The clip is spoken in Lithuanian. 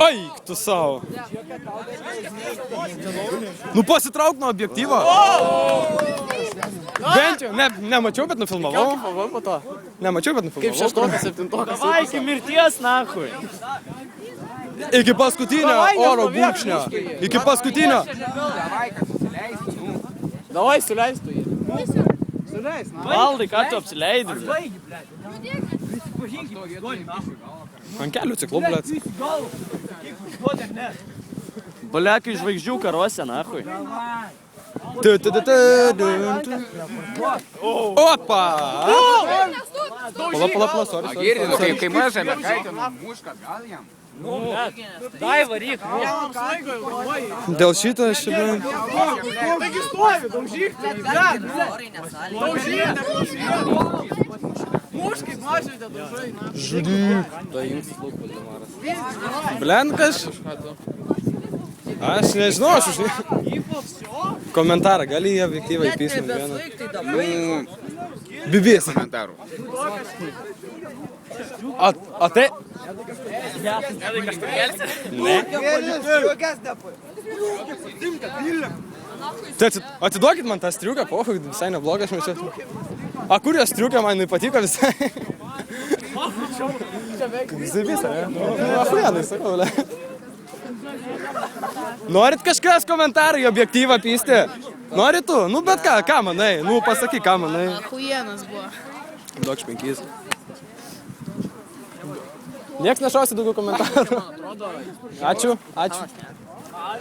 Eik tu savo. Nu pasitrauk nuo objektyvo. Bent jau, nemačiau, bet nufilmavau. Nemačiau, bet nufilmavau. Kaip 6-okas, 7-okas. Davai iki mirties, nahui. Iki paskutinio oro gurkšnio. Iki paskutinio. Davai, suleistų jį. Valdai, ką tu apsileidai? Ant kelių ciklų, blėt. Balekai žvaigždžių karuose, nahui. Opa! Pala, sorry. Girdinu, kai maža mergaitė numuška, gal jam? Dai, varyk. Dėl šito aš čia... Taigi stovi, daužyk. Daužyk. Mušk kaip mažaitė, daužai. Žudyk. Tai jums lauk, Valdemaras. Blenkas? Aš nežinau, aš už... Komentarą, gali į objektyvą įpysnį vieną. Bibės. Komentarų. O tai... Ne. Tai atiduokit man tą striukę, pohui, visai neblogas mačiau. A kur jos striukė, man jinai patiko visai. Visai visą, ne? Afujanai, sakau, le. Norit kažkas komentarą į objektyvą pysti? Norit tu? Nu bet ką manai? Nu pasakyk, ką manai. Achujenas buvo. Duok 5. Nieks nešausi daugiau komentarų. Ačiū.